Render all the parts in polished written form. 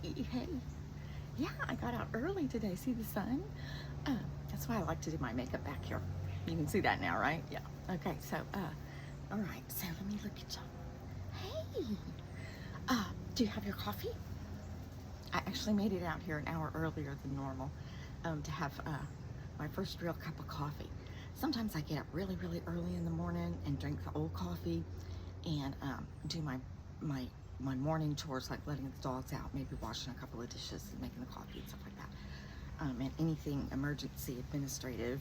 Hey. Yeah, I got out early today. See the sun? That's why I like to do my makeup back here. You can see that now, right? Yeah. Okay, so, all right, so let me look at you. Hey. Do you have your coffee? I actually made it out here an hour earlier than normal to have my first real cup of coffee. Sometimes I get up really, really early in the morning and drink the old coffee and do my morning chores, like letting the dogs out, maybe washing a couple of dishes and making the coffee and stuff like that. And anything emergency administrative,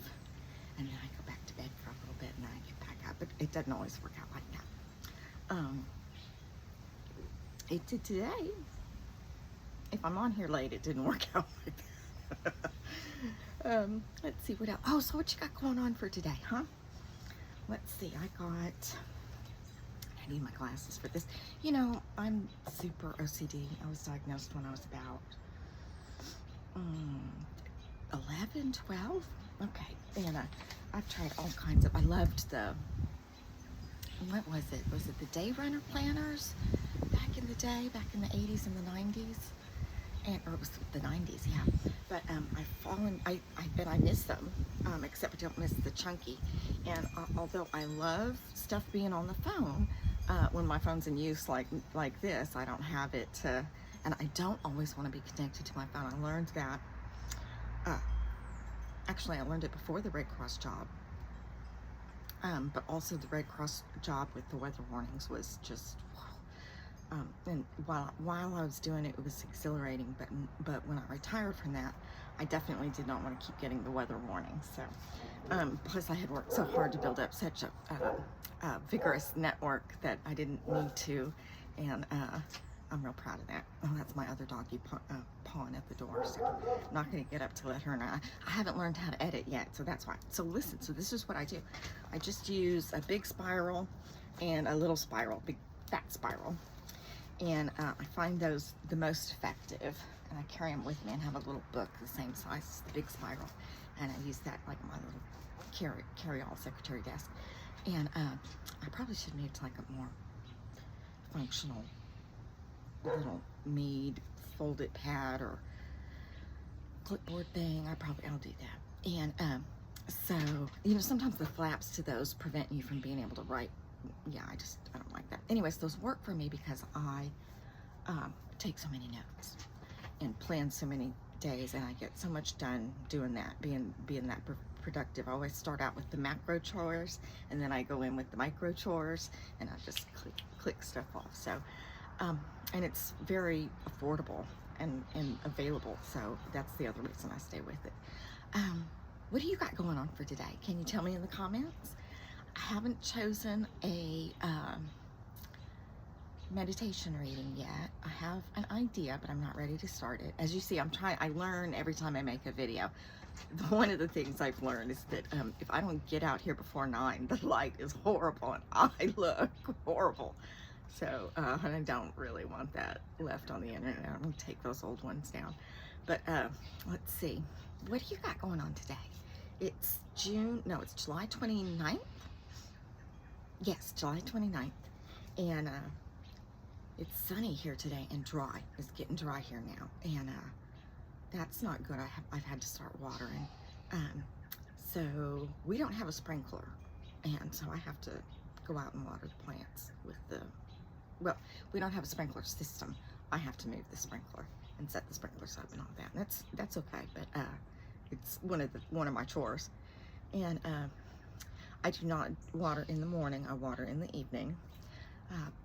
and then I go back to bed for a little bit and then I get back up. But it doesn't always work out like that. It did today. If I'm on here late, it didn't work out like that. Let's see what else. Oh, so what you got going on for today, huh? Let's see. I need my glasses for this. You know, I'm super OCD. I was diagnosed when I was about 11, 12. Okay, and I've tried all kinds of. I loved what was it? Was it the Day Runner planners back in the day, back in the 80s and the 90s? Or it was the 90s, yeah. But I bet I miss them, except I don't miss the chunky. And although I love stuff being on the phone, when my phone's in use like this, I don't have it and I don't always want to be connected to my phone. I learned that, actually I learned it before the Red Cross job. But also the Red Cross job with the weather warnings was just, and while I was doing it, it was exhilarating. But when I retired from that, I definitely did not want to keep getting the weather warnings. So, plus I had worked so hard to build up such a vigorous network that I didn't need to, and I'm real proud of that. Oh, that's my other doggy pawing at the door, so I'm not going to get up to let her know. I haven't learned how to edit yet, so that's why. So listen, so this is what I do. I just use a big spiral and a little spiral, big fat spiral. And I find those the most effective, and I carry them with me and have a little book the same size as the big spiral, and I use that like my little carry-all secretary desk. And I probably should make like a more functional little Mead folded pad or clipboard thing. I'll do that. And so, you know, sometimes the flaps to those prevent you from being able to write. Yeah, I don't like that. Anyways, those work for me because I take so many notes and plan so many days, and I get so much done doing that, being that productive. I always start out with the macro chores, and then I go in with the micro chores, and I just click stuff off. So, and it's very affordable and available. So that's the other reason I stay with it. What do you got going on for today? Can you tell me in the comments? I haven't chosen a meditation reading yet. I have an idea, but I'm not ready to start it. As you see, I learn every time I make a video. One of the things I've learned is that if I don't get out here before 9, the light is horrible and I look horrible. So, and I don't really want that left on the internet. I'm gonna take those old ones down. But let's see, what do you got going on today? It's July 29th. Yes, July 29th. And it's sunny here today and dry. It's getting dry here now. And that's not good. I've had to start watering. So we don't have a sprinkler. And so I have to go out and water the plants with well, we don't have a sprinkler system. I have to move the sprinkler and set the sprinklers up and all that. And that's okay, but it's one of my chores. And I do not water in the morning. I water in the evening.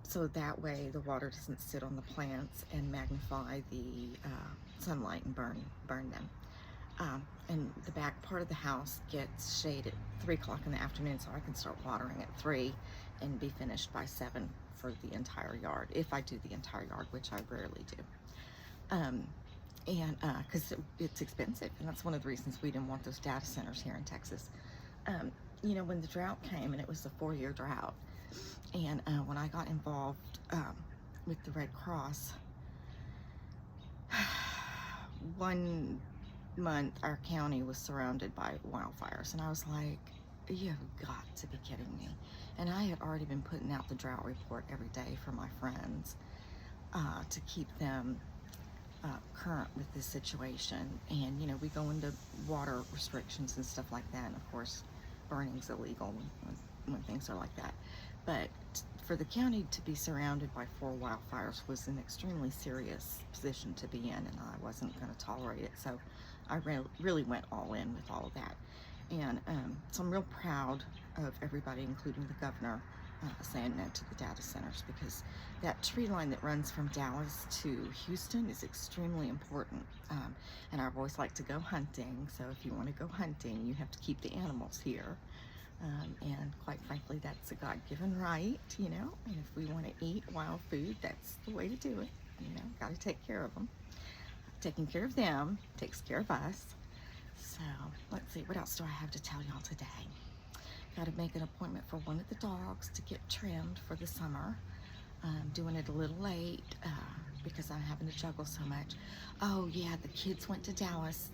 So that way the water doesn't sit on the plants and magnify the sunlight and burn them. And the back part of the house gets shade at 3 o'clock in the afternoon, so I can start watering at 3 and be finished by 7 for the entire yard, if I do the entire yard, which I rarely do. And because it's expensive, and that's one of the reasons we didn't want those data centers here in Texas. You know, when the drought came, and it was a 4-year drought, and when I got involved with the Red Cross, one month our county was surrounded by wildfires, and I was like, you've got to be kidding me. And I had already been putting out the drought report every day for my friends to keep them current with this situation. And, you know, we go into water restrictions and stuff like that. And of course, burning's illegal when things are like that. But for the county to be surrounded by 4 wildfires was an extremely serious position to be in, and I wasn't going to tolerate it. So I really went all in with all of that. And so I'm real proud of everybody, including the governor, saying no to the data centers, because that tree line that runs from Dallas to Houston is extremely important. And I've always liked to go hunting, so if you want to go hunting, you have to keep the animals here. And quite frankly, that's a God-given right, you know, and if we want to eat wild food, that's the way to do it, you know, got to take care of them. Taking care of them takes care of us. So, let's see, what else do I have to tell y'all today? Got to make an appointment for one of the dogs to get trimmed for the summer. Doing it a little late because I'm having to juggle so much. Oh yeah, the kids went to Dallas.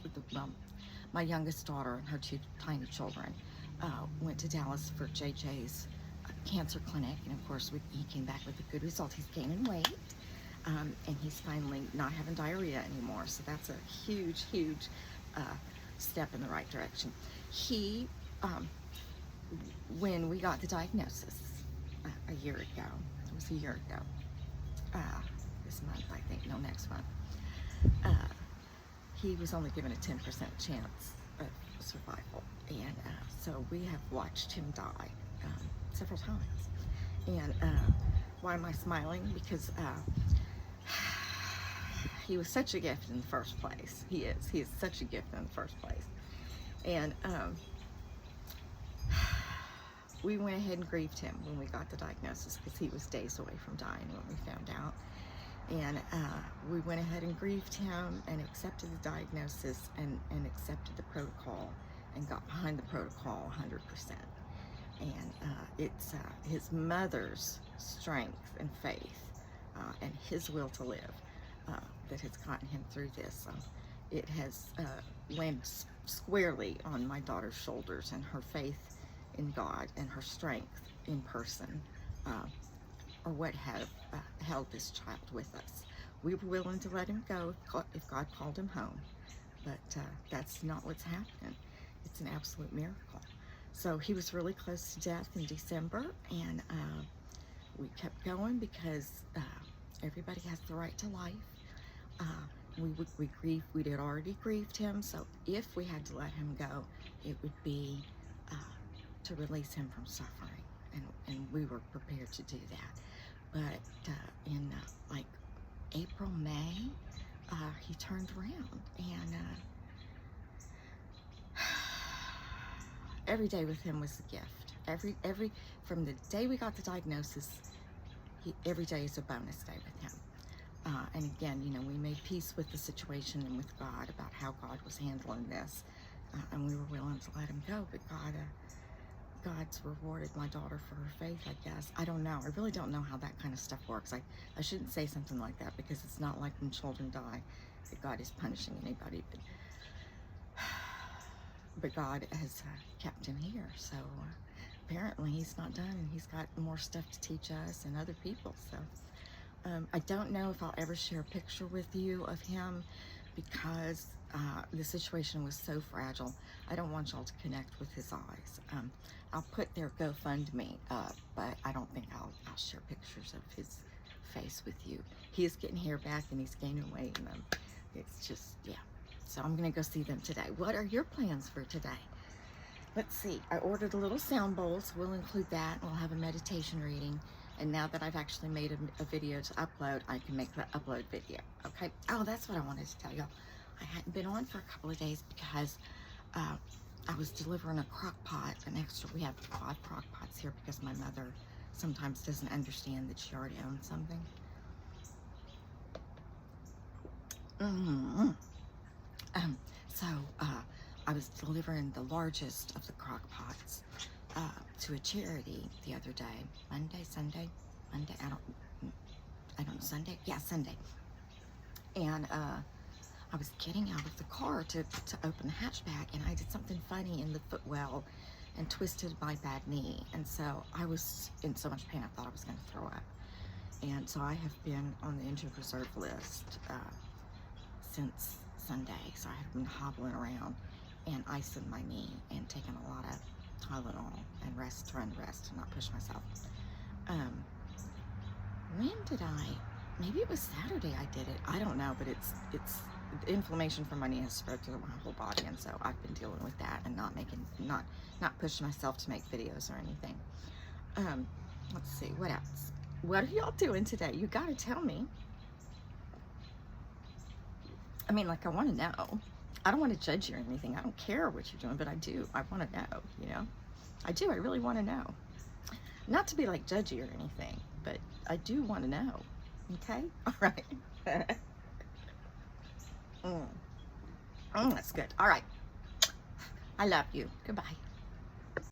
My youngest daughter and her 2 tiny children went to Dallas for JJ's cancer clinic, and of course he came back with a good result. He's gaining weight, and he's finally not having diarrhea anymore. So that's a huge step in the right direction. He when we got the diagnosis a year ago, it was a year ago, this month I think, no, next month, he was only given a 10% chance of survival, and so we have watched him die several times. And why am I smiling? Because he was such a gift in the first place. He is such a gift in the first place. And we went ahead and grieved him when we got the diagnosis, because he was days away from dying when we found out. And we went ahead and grieved him and accepted the diagnosis and accepted the protocol and got behind the protocol 100%. And it's his mother's strength and faith and his will to live that has gotten him through this. It has landed squarely on my daughter's shoulders, and her faith in God and her strength in person are what have held this child with us. We were willing to let him go if God called him home, but that's not what's happening. It's an absolute miracle. So he was really close to death in December, and we kept going because everybody has the right to life. We had already grieved him, so if we had to let him go, it would be to release him from suffering, and we were prepared to do that. But in like April, May, he turned around, and every day with him was a gift. Every from the day we got the diagnosis, every day is a bonus day with him. And again, you know, we made peace with the situation and with God about how God was handling this, and we were willing to let him go. But God's rewarded my daughter for her faith, I guess. I don't know. I really don't know how that kind of stuff works. I shouldn't say something like that, because it's not like when children die that God is punishing anybody. But God has kept him here. So apparently he's not done, and he's got more stuff to teach us and other people. So I don't know if I'll ever share a picture with you of him, because the situation was so fragile. I don't want y'all to connect with his eyes. I'll put their GoFundMe up, but I don't think I'll share pictures of his face with you. He is getting hair back, and he's gaining weight, and it's just, yeah. So I'm gonna go see them today. What are your plans for today? Let's see, I ordered a little sound bowl, so we'll include that. We'll have a meditation reading. And now that I've actually made a video to upload, I can make the upload video, okay? Oh, that's what I wanted to tell y'all. I hadn't been on for a couple of days because I was delivering a crock pot, an extra. We have 5 crock pots here because my mother sometimes doesn't understand that she already owns something. So I was delivering the largest of the crock pots to a charity the other day, Monday, I don't know, Sunday? Yeah, Sunday. And I was getting out of the car to open the hatchback, and I did something funny in the footwell and twisted my bad knee. And so I was in so much pain, I thought I was going to throw up. And so I have been on the injured reserve list since Sunday, so I had been hobbling around and icing my knee and taking a lot of Tylenol and trying to rest and not push myself. When did maybe it was Saturday I did it. I don't know, but it's inflammation from my knee has spread through my whole body, and so I've been dealing with that and not pushing myself to make videos or anything. Let's see, what else? What are y'all doing today? You gotta tell me. I mean, like, I want to know. I don't want to judge you or anything. I don't care what you're doing, but I do. I want to know, you know? I do. I really want to know. Not to be, like, judgy or anything, but I do want to know. Okay? All right. That's good. All right. I love you. Goodbye.